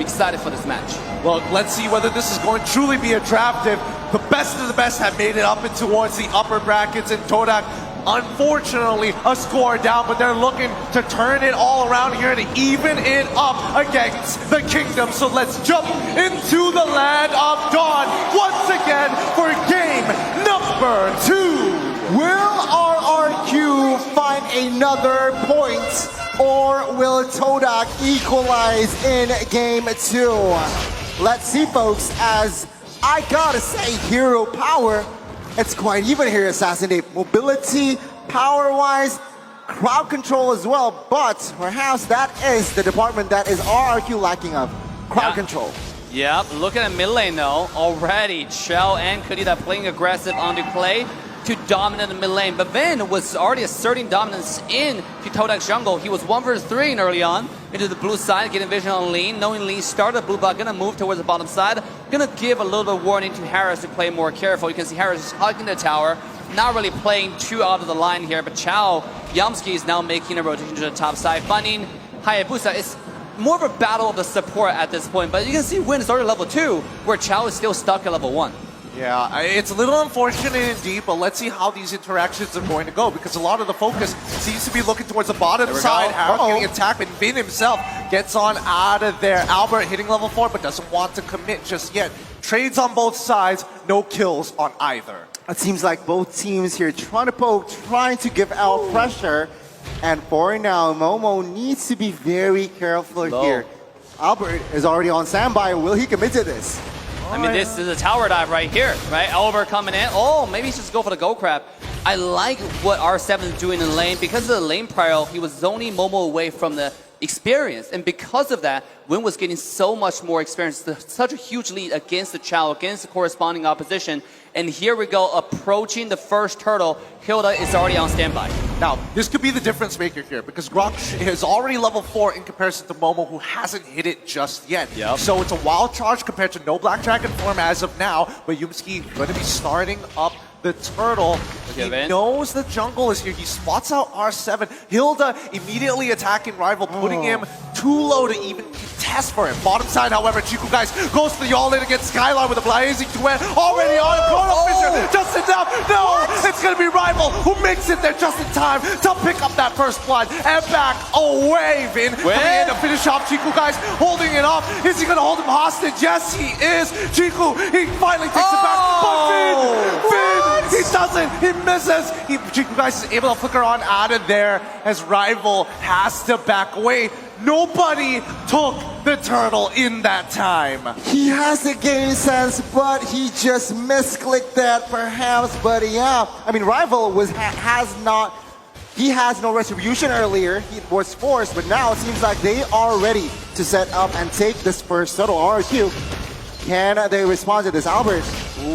excited for this match. Well, let's see whether this is going to truly be attractive. The best of the best have made it up and towards the upper brackets, and Todak, unfortunately, a score down, but they're looking to turn it all around here to even it up against the Kingdom. So let's jump into the land of dawn once again for game number 2. Will RRQ find another point, or will Todak equalize in game 2? Let's see, folks, as I gotta say, hero power, it's quite even here, Assassinate. Mobility, power-wise, crowd control as well, but perhaps that is the department that is RRQ lacking of, crowd control. Yep, look at the mid lane though. Already, Chell and Kadita playing aggressive onto Clay to dominate the mid lane. But Vin was already asserting dominance in Todak's jungle. He was 1 versus 3 in early on into the blue side, getting vision on Lean. Knowing Lean started blue butt, gonna move towards the bottom side. Gonna give a little bit of warning to Harris to play more careful. You can see Harris is hugging the tower. Not really playing too out of the line here, but Chao Yamski is now making a rotation to the top side. Fanny, Hayabusa is more of a battle of the support at this point, but you can see Win is already level 2, where Chao is still stuck at level 1. Yeah, it's a little unfortunate indeed, but let's see how these interactions are going to go, because a lot of the focus seems to be looking towards the bottom side. Harris getting attacked, and Vin himself gets on out of there. Albert hitting level 4, but doesn't want to commit just yet. Trades on both sides, no kills on either. It seems like both teams here trying to poke, trying to give out pressure. And for now, Momo needs to be very careful here. Albert is already on standby. Will he commit to this? I mean, this is a tower dive right here, right? Albert coming in. Oh, maybe he's just go for the go crab. I like what R7 is doing in lane. Because of the lane prior, he was zoning Momo away from the experience. And because of that, Win was getting so much more experience, such a huge lead against the Chao, against the corresponding opposition. And here we go, approaching the first turtle. Hilda is already on standby. Now, this could be the difference maker here, because Grok is already level 4 in comparison to Momo, who hasn't hit it just yet. So it's a wild charge compared to no Black Dragon form as of now, but Yumski going to be starting up the turtle. He knows the jungle is here. He spots out R7. Hilda immediately attacking rival, putting him too low to even contest for him. Bottom side, however, Chiku guys goes for the all-in against Skylar with a blazing duet already on. Chrono Fisher just enough. No, it's going to be rival who makes it there just in time to pick up that first blood and back away. Vin coming in to finish off Chiku guys, holding it off. Is he going to hold him hostage? Yes, he is. Chiku, he finally takes it back. But Vin, he doesn't. He misses. Chiku guys is able to flicker on out of there as rival has to back away. Nobody took the turtle in that time. He has the game sense, but he just misclicked that perhaps. But yeah, I mean, rival has no retribution earlier. He was forced, but now it seems like they are ready to set up and take this first turtle. RRQ, can they respond to this? Albert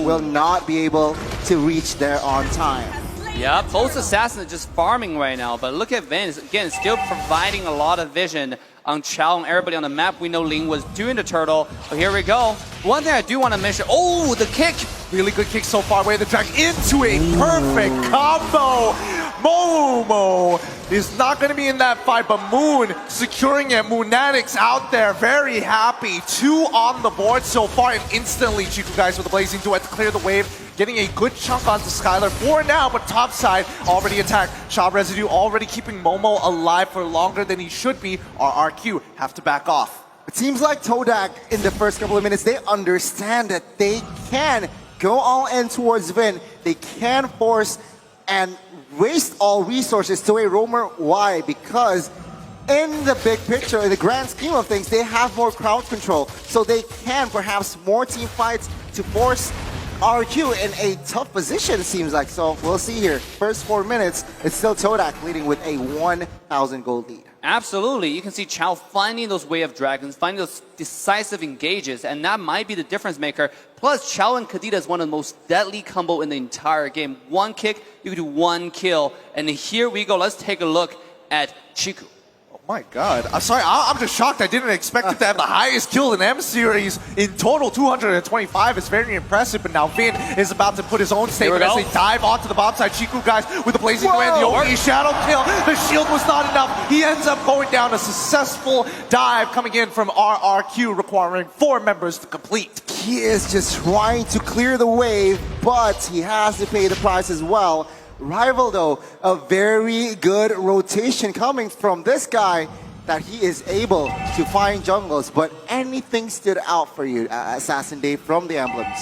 will not be able to reach there on time. Yeah, both assassins are just farming right now, but look at Vin, again, still providing a lot of vision on Chao and everybody on the map. We know Ling was doing the turtle, but here we go. One thing I do want to mention, oh, the kick. Really good kick so far, way the drag into a perfect combo. Momo is not going to be in that fight, but Moon securing it. Moonatics out there, very happy. 2 on the board so far, and instantly Chiku guys with the blazing duet to clear the wave. Getting a good chunk onto Skylar for now, but top side already attacked. Shop Residue already keeping Momo alive for longer than he should be. RRQ have to back off. It seems like Todak in the first couple of minutes, they understand that they can go all in towards Vin. They can force and waste all resources to a roamer. Why? Because in the big picture, in the grand scheme of things, they have more crowd control. So they can perhaps more team fights to force RQ in a tough position, it seems like. So we'll see here. First 4 minutes, it's still Todak leading with a 1,000 gold lead. Absolutely. You can see Chao finding those Way of Dragons, finding those decisive engages, and that might be the difference maker. Plus, Chao and Kadita is one of the most deadly combo in the entire game. One kick, you can do 1 kill. And here we go. Let's take a look at Chiku. My God. I'm sorry, I'm just shocked. I didn't expect it to have the highest kill in M series. In total, 225 is very impressive, but now Vin is about to put his own statement as they dive onto the bomb side. Chiku, guys, with the blazing command, the OE shadow kill. The shield was not enough. He ends up going down. A successful dive coming in from RRQ, requiring 4 members to complete. He is just trying to clear the wave, but he has to pay the price as well. Rival, though, a very good rotation coming from this guy that he is able to find jungles. But anything stood out for you, Assassin Dave, from the emblems?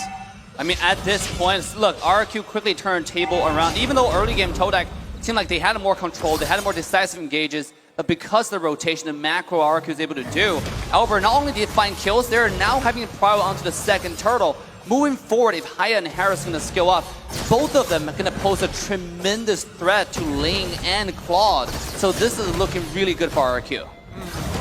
I mean, at this point, look, RRQ quickly turned table around. Even though early game Todak seemed like they had more control, they had more decisive engages, but because of the rotation, the macro RRQ was able to do, Alberttt not only did they find kills, they're now having to prior onto the second turtle. Moving forward, if Haya and Harris are going to skill up, both of them are going to pose a tremendous threat to Ling and Claude. So this is looking really good for RRQ.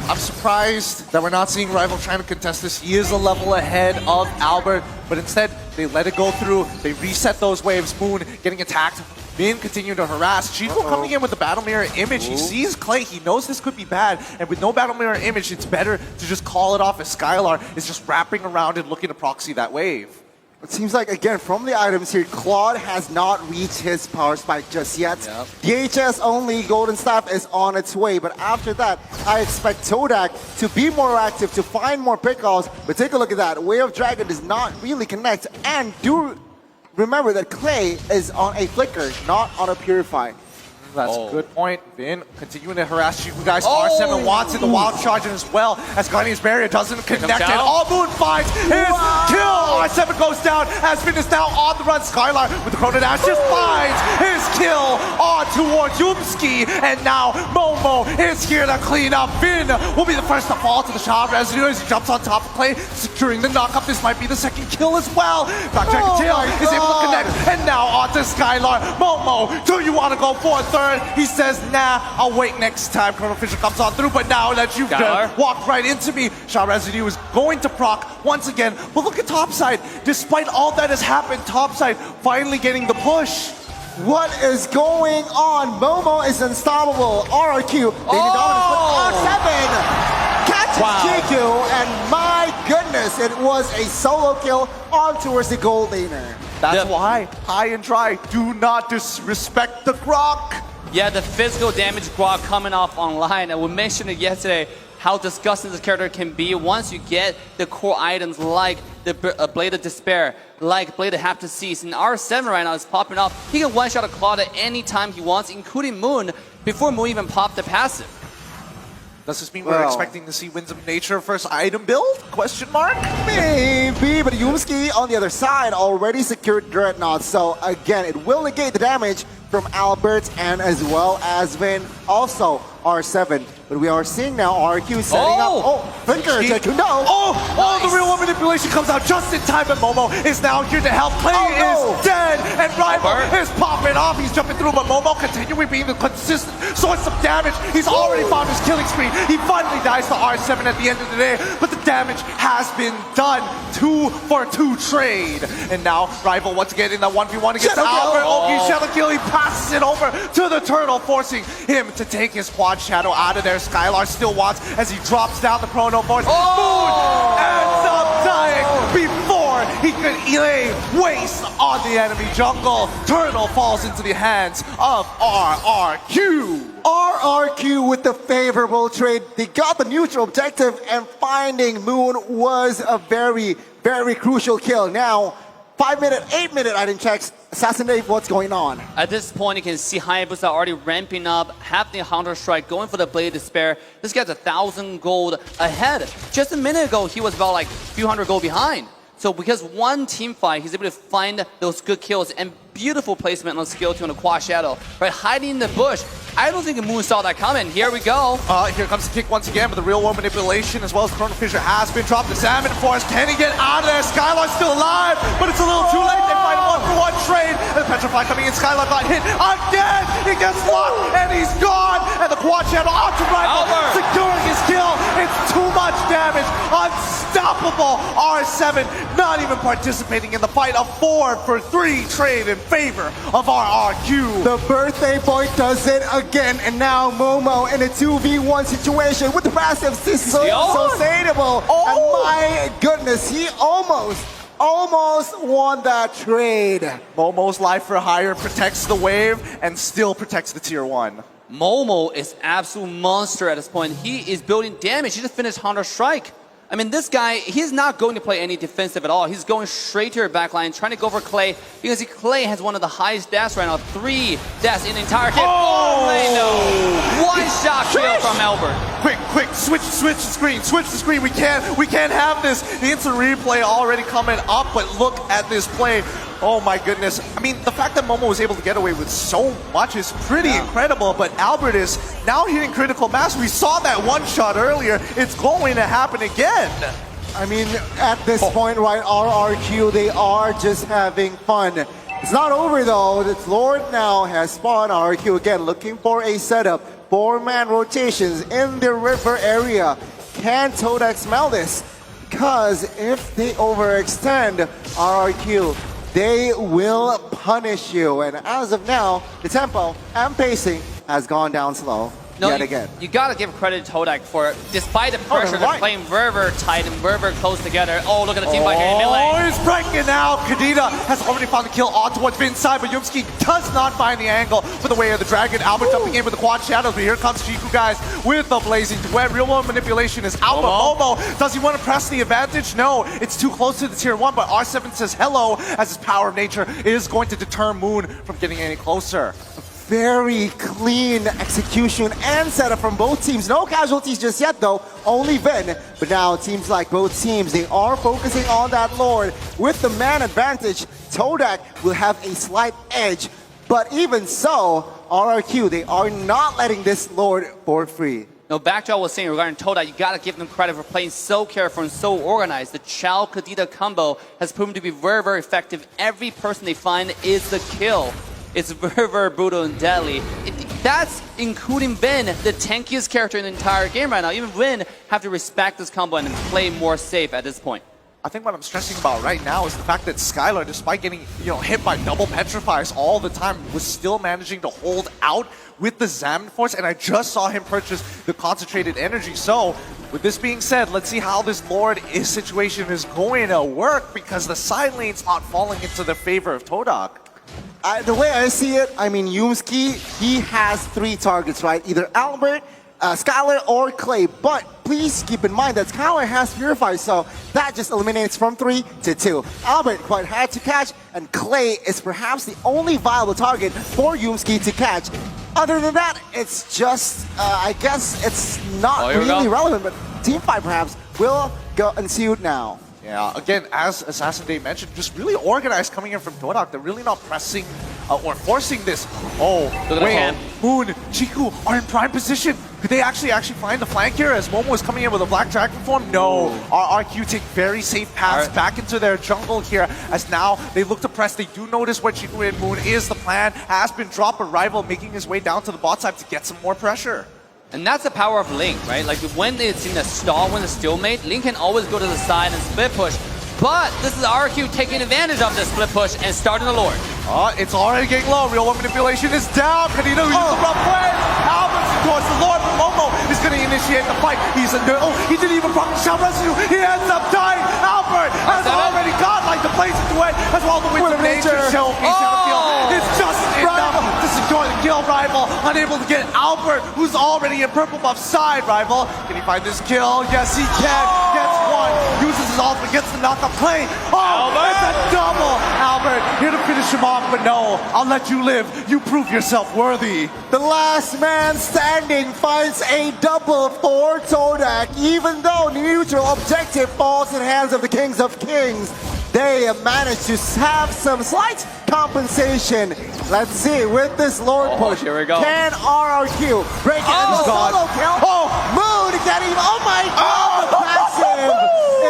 I'm surprised that we're not seeing Rival trying to contest this. He is a level ahead of Alberttt, but instead they let it go through. They reset those waves. Moon getting attacked. Vin continuing to harass. Chico coming in with the battle mirror image. He sees Clay. He knows this could be bad. And with no battle mirror image, it's better to just call it off as Skylar is just wrapping around and looking to proxy that wave. It seems like, again, from the items here, Claude has not reached his power spike just yet. DHS only Golden Staff is on its way, but after that, I expect Todak to be more active, to find more pickoffs. But take a look at that. Way of Dragon does not really connect, and do remember that Clay is on a flicker, not on a purify. That's a good point. Vin continuing to harass you guys. R7 wants it, the wild charge as well as Guardian's Barrier doesn't connect it. All Moon finds his kill. R7 goes down as Vin is now on the run. Skylar with the Chrono Dash just finds his kill on towards Yumski. And now Momo is here to clean up. Vin will be the first to fall to the shot residue as he jumps on top of Clay, securing the knockup. This might be the second kill as well. Black Dragon Tail is able to connect. And now on to Skylar. Momo, do you want to go for a third? He says, nah, I'll wait next time Chrono Fisher comes on through, but now that you've walked right into me, Shot Residue is going to proc once again. But look at Topside. Despite all that has happened, Topside finally getting the push. What is going on? Momo is unstoppable. RRQ, they dominant, but R7 catches Kiku, and my goodness, it was a solo kill on towards the gold laner. That's why High and Dry do not disrespect the Grok. Yeah, the physical damage Grok coming off online, and we mentioned it yesterday, how disgusting this character can be once you get the core items like the Blade of Despair, like Blade of Have to Cease. And R7 right now is popping off. He can one-shot a Claude at any time he wants, including Moon, before Moon even popped the passive. Does this mean we're expecting to see Winds of Nature first item build? Question mark? Maybe, but Yumski on the other side already secured Dreadnought. So again, it will negate the damage from Alberttt and as well as Vin. Also, R7. But we are seeing now RRQ setting up. Flicker to no. The real one manipulation comes out just in time, and Momo is now here to help. Clay is dead, and Rival is popping off. He's jumping through, but Momo continuing being the consistent source of damage. He's already found his killing spree. He finally dies to R7 at the end of the day, but the damage has been done. 2 for 2 trade. And now Rival once again in that 1v1 against Alberttt. Shadow kill. He passes it over to the turtle, forcing him to take his quad shadow out of there. Skylar still wants as he drops down the Chrono Force. Moon ends up dying before he could lay waste on the enemy jungle. Turtle falls into the hands of RRQ. RRQ with the favorable trade. They got the neutral objective, and finding Moon was a very, very crucial kill. Now, 5-minute, 8-minute item checks. Assassin Dave, what's going on? At this point, you can see Hayabusa already ramping up, having the Hunter Strike, going for the Blade of Despair. This guy's 1,000 gold ahead. Just a minute ago, he was about like a few hundred gold behind. So because one team fight, he's able to find those good kills and beautiful placement on skill 2 on the Quad Shadow. Right, hiding in the bush. I don't think the Moon saw that coming. Here we go. Here comes the kick once again, but the real world manipulation as well as Chrono Fisher has been dropped. The Salmon Forest, can he get out of there? Skylar's still alive, but it's a little too late. They fight 1 for 1v1 trade. And the Petrify coming in. Skylar got hit again. He gets locked and he's gone. And the quad channel onto Rival, securing his kill. It's too much damage. Unstoppable. R7 not even participating in the fight. A 4-for-3 trade in favor of RRQ. The birthday boy does it again, and now Momo in a 2v1 situation with the passive sustainable. And my goodness, he almost won that trade. Momo's life for hire protects the wave and still protects the tier 1. Momo is absolute monster at this point. He is building damage. He just finished Hunter Strike. I mean, this guy, he's not going to play any defensive at all. He's going straight to your backline, trying to go for Clay, because Clay has one of the highest deaths right now. 3 deaths in the entire game. Oh, no. One-shot kill from Alberttt. Quick, switch the screen. We can't have this. The instant replay already coming up, but look at this play. Oh my goodness. I mean, the fact that Momo was able to get away with so much is pretty incredible, but Alberttt is now hitting critical mass. We saw that one shot earlier. It's going to happen again. I mean, at this point, right, RRQ, they are just having fun. It's not over though. The Lord now has spawned RRQ again, looking for a setup. 4-man rotations in the river area. Can Todak smell this? Because if they overextend RRQ, they will punish you. And as of now, the tempo and pacing has gone down slow yet again. You gotta give credit to Todak for, despite the pressure, they're playing Verver tight and Verver close together. Oh, look at the team fight here in melee. Oh, he's breaking out. Kadita has already found the kill on towards Vin's side, but Yumski does not find the angle for the way of the dragon. Alberttt jumping in with the quad shadows, but here comes Jiku, guys, with the blazing duet. Real world manipulation is out, but Momo, does he want to press the advantage? No, it's too close to the tier 1, but R7 says hello, as his power of nature is going to deter Moon from getting any closer. Very clean execution and setup from both teams. No casualties just yet though, only Vin. But now it seems like both teams, they are focusing on that Lord. With the man advantage, Todak will have a slight edge. But even so, RRQ, they are not letting this Lord for free. No, back to what I was saying regarding Todak, you gotta give them credit for playing so careful and so organized. The Chao Kadita combo has proven to be very, very effective. Every person they find is the kill. It's very, very brutal and deadly. That's including Vin, the tankiest character in the entire game right now. Even Vin have to respect this combo and play more safe at this point. I think what I'm stressing about right now is the fact that Skylar, despite getting hit by double petrifiers all the time, was still managing to hold out with the Xamarin Force, and I just saw him purchase the concentrated energy. So, with this being said, let's see how this Lord situation is going to work, because the side lane's not falling into the favor of Todak. The way I see it, I mean, Yumski, he has 3 targets, right? Either Alberttt, Skylar, or Clay. But please keep in mind that Skylar has Purify, so that just eliminates from 3 to 2. Alberttt quite hard to catch, and Clay is perhaps the only viable target for Yumski to catch. Other than that, it's just, I guess it's not really relevant, but teamfight perhaps will go ensue now. Yeah, again, as Assassin Day mentioned, just really organized coming in from Todak. They're really not pressing or forcing this. Oh, wait, Moon, Jiku are in prime position. Could they actually find the flank here as Momo is coming in with a Black Dragon form? No, RRQ take very safe paths back into their jungle here, as now they look to press. They do notice where Jiku and Moon is. The plan has been dropped, a rival making his way down to the bot side to get some more pressure. And that's the power of Link, right? Like when it's in a stall, when it's stalemate, Link can always go to the side and split push. But this is RRQ taking advantage of this split push and starting the Lord. It's already getting low. Real world manipulation is down. Kadita uses the rough play. Alberttt towards the Lord, but Momo is going to initiate the fight. He didn't even proc the shot residue. He ends up dying. Alberttt has already got like the place into it, as well the Winds of Nature showcase on the field. It's just enough to secure the kill. Rival unable to get Alberttt, who's already in purple buff side. Rival, can he find this kill? Yes, he can. Gets one. Uses his ult, but gets the knock-up play. Oh, it's a double. Alberttt here to finish him off, but no, I'll let you live. You prove yourself worthy. The last man standing finds a double for Todak. Even though the neutral objective falls in the hands of the Kings of Kings, they have managed to have some slight compensation. Let's see, with this Lord push, here we go. can RRQ break it? And the solo kill. Moon getting, oh my god, the passive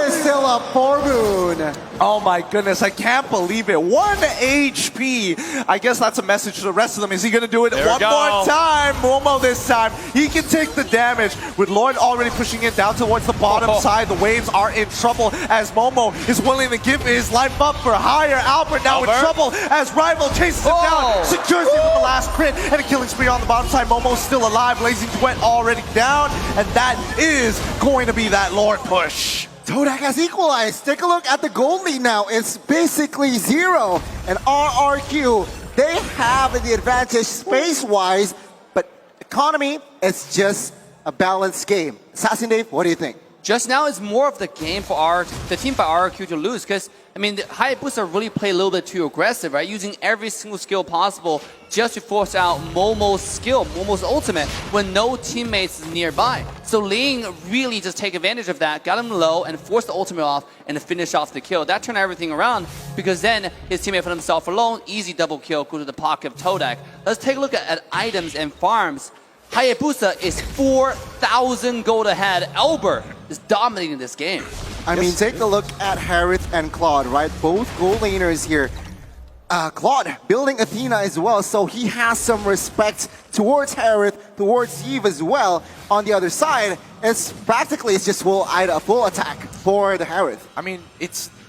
is still up for Moon. Moon. Oh my goodness, I can't believe it. 1 HP. I guess that's a message to the rest of them. Is he gonna do it one more time? Momo this time. He can take the damage. With Lord already pushing it down towards the bottom side, the waves are in trouble as Momo is willing to give his life up for higher. Alberttt now in trouble as Rival chases him down, secures him with the last crit, and a killing spree on the bottom side. Momo's still alive, Blazing Duet already down, and that is going to be that Lord push. Todak has equalized. Take a look at the gold lead now. It's basically 0. And RRQ, they have the advantage space-wise, but economy is just a balanced game. Assassin Dave, what do you think? Just now is more of the game for the team by RRQ to lose, because I mean the Hayabusa really play a little bit too aggressive, right? Using every single skill possible just to force out Momo's skill, Momo's ultimate, when no teammates is nearby. So Ling really just take advantage of that, got him low, and forced the ultimate off and finish off the kill. That turned everything around, because then his teammate found himself alone, easy double kill, go to the pocket of Todak. Let's take a look at items and farms. Hayabusa is 4,000 gold ahead. Alberttt is dominating this game. I mean, take a look at Harith and Claude, right? Both gold laners here. Claude building Athena as well, so he has some respect towards Harith, towards Eve as well. On the other side, it's just full attack for the Harith. I mean, this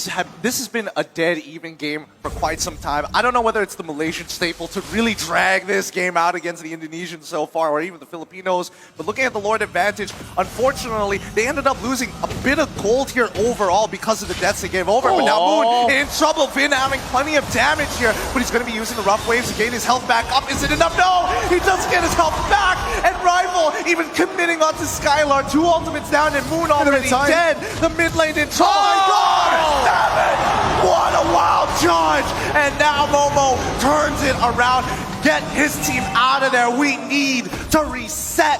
has been a dead even game for quite some time. I don't know whether it's the Malaysian staple to really drag this game out against the Indonesians so far, or even the Filipinos. But looking at the Lord advantage, unfortunately, they ended up losing a bit of gold here overall because of the deaths they gave over. But now Moon in trouble. Finn having plenty of damage here, but he's going to be using the rough waves to gain his health back up. Is it enough? No! He doesn't get his health back! And Rival even committing onto Skylar. 2 ultimates down and Moon already dead. The mid lane in trouble. Oh my God! What a wild charge! And now Momo turns it around. Get his team out of there. We need to reset.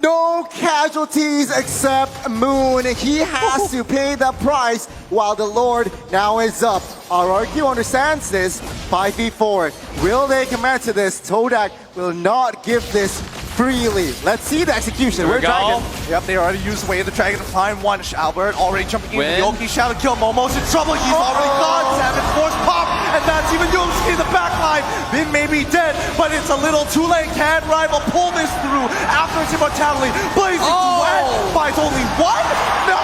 No casualties except Moon. He has to pay the price while the Lord now is up. RRQ understands this. 5v4. Will they commit to this? Todak will not give this freely. Let's see the execution. We're Dragon. Yep, they already used the way of the Dragon to find one. Alberttt already jumping in. Yoki Shadow kill. Momo's in trouble. He's already gone. Savage force pop. And that's even Yumski in the back line. Vin may be dead, but it's a little too late. Can Rival pull this through after its immortality? Blazing Duet finds only one? No!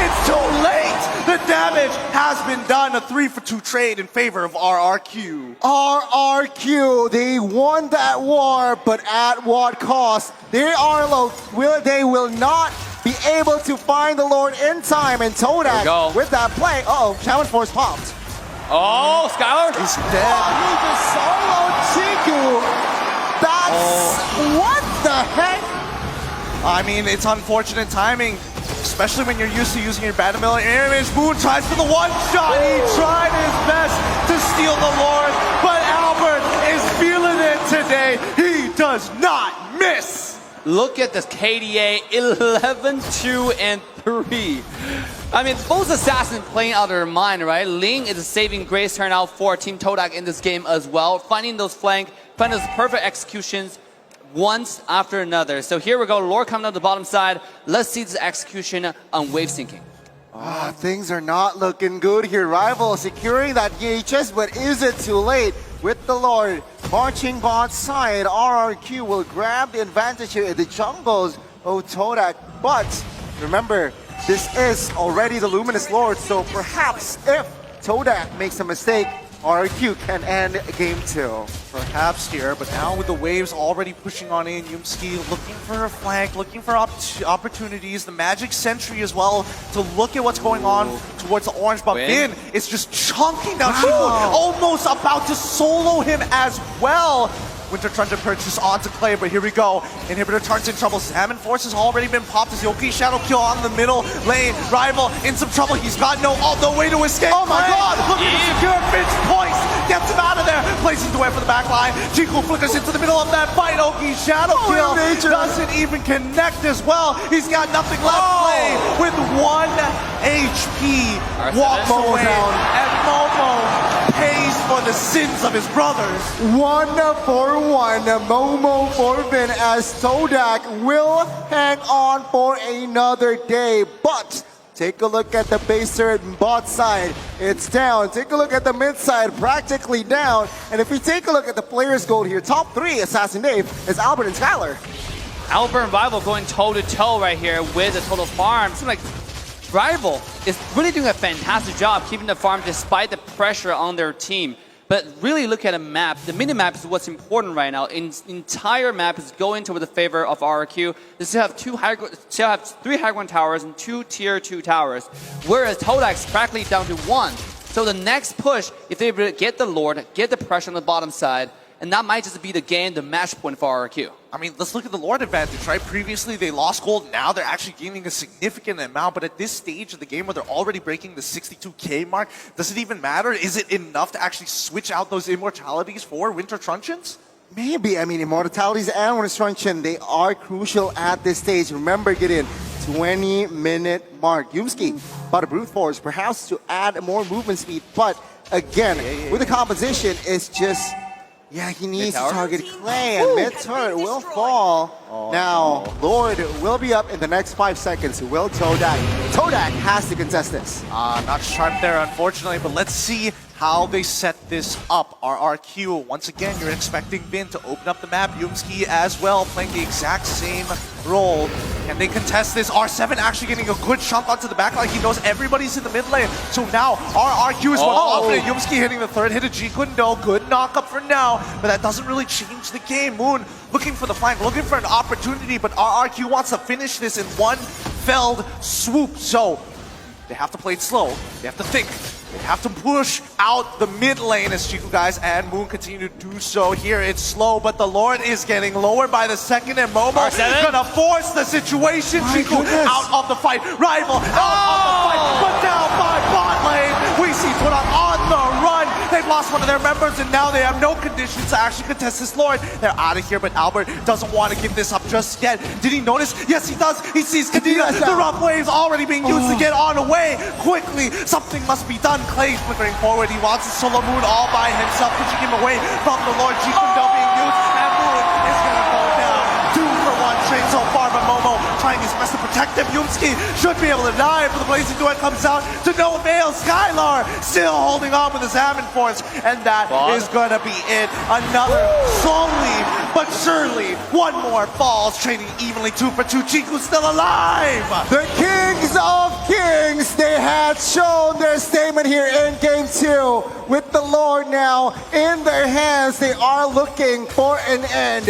It's too late! The damage has been done. A 3-for-2 trade in favor of RRQ. RRQ, they won that war, but at what cost? They are low. They will not be able to find the Lord in time. And Todak with that play. Challenge force popped. Oh, Skylar? He's dead. He just soloed Chiku. That's what the heck? I mean, it's unfortunate timing, especially when you're used to using your Battle Air Image. Moon tries for the one-shot. He tried his best to steal the Lord, but Alberttt is feeling it today. He does not miss. Look at this KDA, 11, 2, and 3. I mean, both assassins playing out of their mind, right? Ling is a saving grace turnout for Team Todak in this game as well. Finding those finding those perfect executions once after another. So here we go, Lord coming out the bottom side. Let's see this execution on wave sinking. Things are not looking good here. Rival securing that EHS, but is it too late? With the Lord marching bot side, RRQ will grab the advantage here in the jungles of Todak. But remember, this is already the Luminous Lord, so perhaps if Todak makes a mistake, RRQ can end game 2. Perhaps here, but now with the waves already pushing on in, Yumski looking for a flank, looking for opportunities, the Magic Sentry as well to look at what's going on towards the orange, but Vin is just chunking down Chiku, almost about to solo him as well. Winter Truncheon purchase onto Clay, but here we go. Inhibitor turns in trouble. Salmon Force has already been popped as Yoki Shadow kill on the middle lane. Rival in some trouble. He's got no way to escape. Oh my God! Looking to secure Finch points. Gets him out of there. Places the way for the back line. Chiku flickers into the middle of that fight. Yoki Shadow kill doesn't even connect as well. He's got nothing left. Clay with 1 HP. Walks away. And Momo pays for the sins of his brothers. 1-for-1, Momo for Vin, as Todak will hang on for another day. But Take a look at the base turret bot side. It's down. Take a look at the mid side, practically down. And if we take a look at the players' gold here, top 3, Assassin Dave, is Alberttt and Skylar. Alberttt and Rival going toe-to-toe right here with the total farm. Seems like Rival is really doing a fantastic job keeping the farm despite the pressure on their team. But really look at a map. The mini-map is what's important right now. Entire map is going to the favor of RRQ. They still have 3 high ground towers and 2 tier 2 towers, whereas Todak's practically down to 1. So the next push, if they get the Lord, get the pressure on the bottom side, and that might just be the game, the match point for RRQ. I mean, let's look at the Lord advantage, right? Previously, they lost gold. Now they're actually gaining a significant amount. But at this stage of the game where they're already breaking the 62K mark, does it even matter? Is it enough to actually switch out those immortalities for Winter Truncheons? Maybe. I mean, Immortalities and Winter Truncheon, they are crucial at this stage. Remember, get in 20-minute mark. Yumski, about a brute force, perhaps to add more movement speed. But again, with the composition, it's just... Yeah, he needs to target Clay, and mid-turret will fall. Now, Lord will be up in the next 5 seconds. Will Todak? Todak has to contest this. Not sharp there, unfortunately, but let's see how they set this up. RRQ, once again, you're expecting Vin to open up the map. Yumski as well, playing the exact same role. And they contest this. R7 actually getting a good chunk onto the back line. He knows everybody's in the mid lane. So now, RRQ is more confident. Yumski hitting the third hit of G-Kundo. Good knock-up for now, but that doesn't really change the game. Moon looking for the flank, looking for an opportunity, but RRQ wants to finish this in one felled swoop. So they have to play it slow. They have to think. They have to push out the mid lane as Chiku guys and Moon continue to do so. Here it's slow, but the Lord is getting lower by the second, and Momo is gonna force the situation. Chiku out of the fight, Rival out of the fight, but down by bot lane. We see Todak on the run. They've lost one of their members, and now they have no conditions to actually contest this Lord. They're out of here, but Alberttt doesn't want to give this up just yet. Did he notice? Yes, he does. He sees Kadena. The rough waves already being used to get on away. Quickly, something must be done. Clay's flickering forward. He wants to solo Moon all by himself, pushing him away from the Lord. G-Kundo being used, and Moon is going to go down. 2 for 1 trade so far, but Momo trying his best to protect him. Yumski should be able to die, but the Blazing Duet comes out to no avail. Skylar still holding on with his Salmon Force, and that is going to be it. Another slowly but surely, one more falls, trading evenly 2 for 2. Chiku's still alive. The Kings of Kings, they had shown their statement here in Game 2. With the Lord now in their hands, they are looking for an end.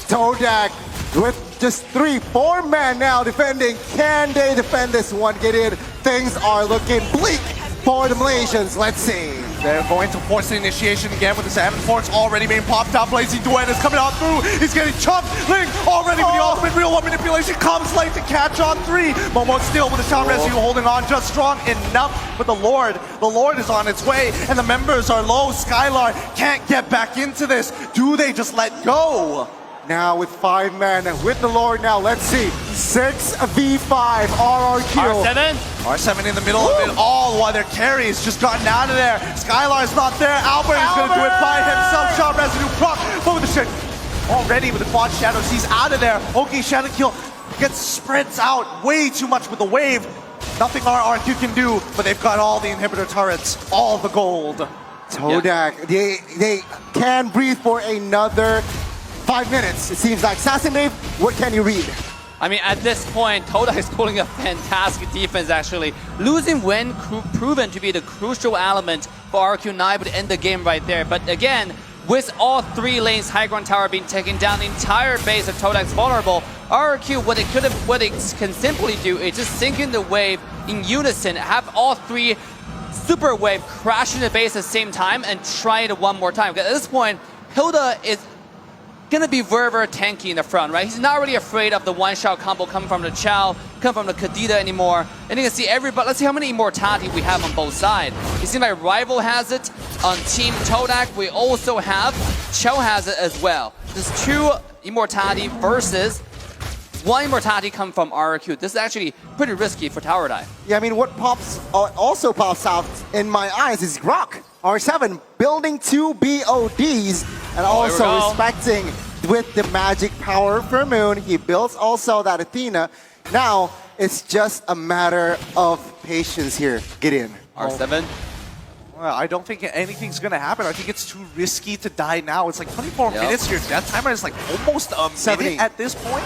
Todak with just 3-4 men now defending. Can they defend this one? Get in. Things are looking bleak for the Malaysians. Let's see. They're going to force the initiation again with the Salmon Force already being popped out. Blazing Duet is coming out through. He's getting chopped. Link already with the ultimate real one manipulation. Comes late to catch on 3. Momo still with the Town Rescue holding on just strong enough. But the Lord is on its way, and the members are low. Skylar can't get back into this. Do they just let go? Now with 5 men, with the Lord now, let's see. 6v5, RRQ. R7 in the middle of it all while their carry has just gotten out of there. Skylar's not there. Alberttt is going to do it by himself. Shot residue proc over the shit. Already with the quad shadows, he's out of there. Okay, Shadow Kill gets spreads out way too much with the wave. Nothing RRQ can do, but they've got all the inhibitor turrets, all the gold. Todak, they can breathe for another 5 minutes. It seems like. Assassin Dave, what can you read? I mean, at this point, Todak is pulling a fantastic defense, actually. Losing when proven to be the crucial element for RQ9 would end the game right there. But again, with all 3 lanes, high ground tower being taken down, the entire base of Todak's vulnerable, RQ, what it can simply do is just sink in the wave in unison, have all 3 super wave crash in the base at the same time, and try it one more time. Because at this point, Hilda is gonna be very, very tanky in the front, right? He's not really afraid of the one-shot combo coming from the Chow, coming from the Kadena anymore. And you can see everybody, let's see how many immortality we have on both sides. It seems like Rival has it. On Team Todak, we also have Chow has it as well. There's 2 immortality versus 1 immortality come from RRQ. This is actually pretty risky for tower dive. Yeah, I mean, what also pops out in my eyes is Grok. R7 building 2 BODs and also respecting with the magic power for Moon. He builds also that Athena. Now, It's just a matter of patience here. Get in. R7. Well, I don't think anything's going to happen. I think it's too risky to die now. It's like 24 minutes. Your death timer is like almost a 70 minute at this point.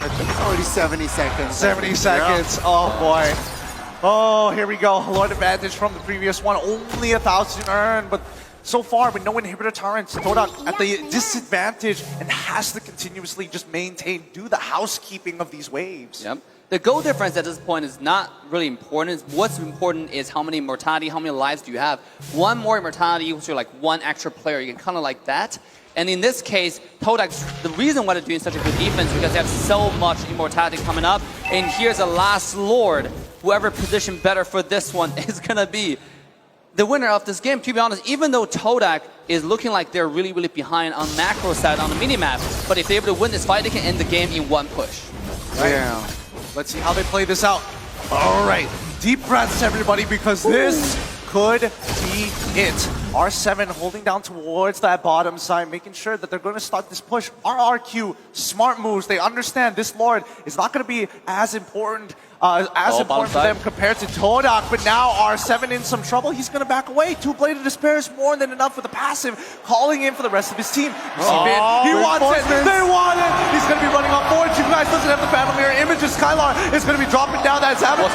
I think it's already 70 seconds. 70 seconds. Oh, boy. Oh, here we go. Lord advantage from the previous one. Only 1,000 earned, but so far with no inhibitor turrets, Todak at the disadvantage and has to continuously just maintain, do the housekeeping of these waves. Yep. The goal difference at this point is not really important. What's important is how many immortality, how many lives do you have. One more immortality, so you're like one extra player. You can kind of like that. And in this case, Todak, the reason why they're doing such a good defense is because they have so much immortality coming up. And here's a last Lord. Whoever positioned better for this one is going to be the winner of this game. To be honest, even though Todak is looking like they're really, really behind on macro side on the minimap, but if they're able to win this fight, they can end the game in one push. Right? Yeah. Let's see how they play this out. All right, deep breaths, everybody, because this could be it. R7 holding down towards that bottom side, making sure that they're going to start this push. RRQ, smart moves. They understand this Lord is not going to be as important for them compared to Todak, but now R7 in some trouble. He's going to back away. Two-Bladed Despair is more than enough with the passive, calling in for the rest of his team. He wants it. They want it. He's going to be running on forward. You guys doesn't have the battle mirror image. Skylar is going to be dropping down that Zapper.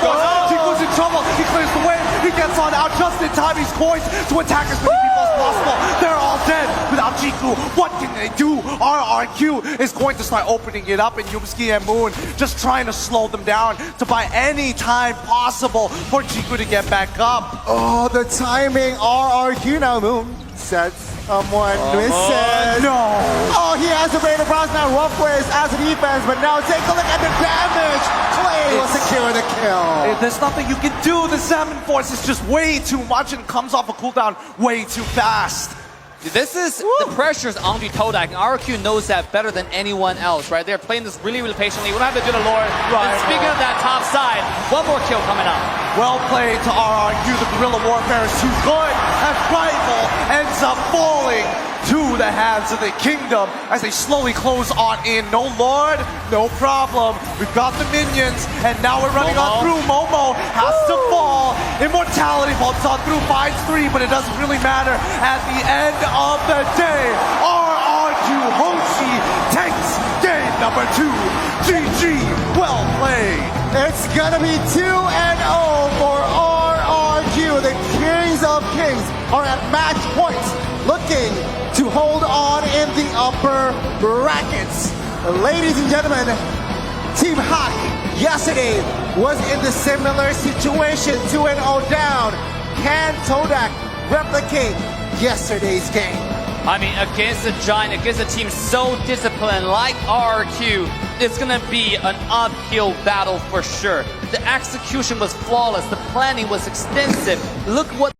Chico's in trouble. He clears the way. He gets on out just in time. He's poised to attack as many people as possible. They're all dead without Chico. What can they do? RRQ is going to start opening it up, and Yumski and Moon just trying to slow them down to buy any time possible for Chico to get back up. Oh, the timing. RRQ now. Moon sets someone misses. No. Oh, he has a Brain of Bronze now. Rough ways as a defense, but now take a look at the damage. Clay will secure the kill. There's nothing you can do. The Salmon Force is just way too much and comes off a cooldown way too fast. This is the pressure's onto Todak, and RRQ knows that better than anyone else, right? They're playing this really, really patiently. We don't have to do the Lord. Right. And speaking of that top side, one more kill coming up. Well played to RRQ. The guerrilla warfare is too good, and Rival ends up falling to the hands of the Kingdom as they slowly close on in. No Lord, no problem. We've got the minions, and now we're running on through. Momo has to fall. Immortality bolts on through, finds 3, but it doesn't really matter. At the end of the day, RRQ Hoshi takes game number 2. GG, well played. It's gonna be 2-0 for RRQ. The Kings of Kings are at match point, looking to hold on in the upper brackets. Ladies and gentlemen, Team Hack yesterday was in the similar situation, 2-0 down. Can Todak replicate yesterday's game? I mean, against a giant, against a team so disciplined like RRQ, it's going to be an uphill battle for sure. The execution was flawless. The planning was extensive. Look what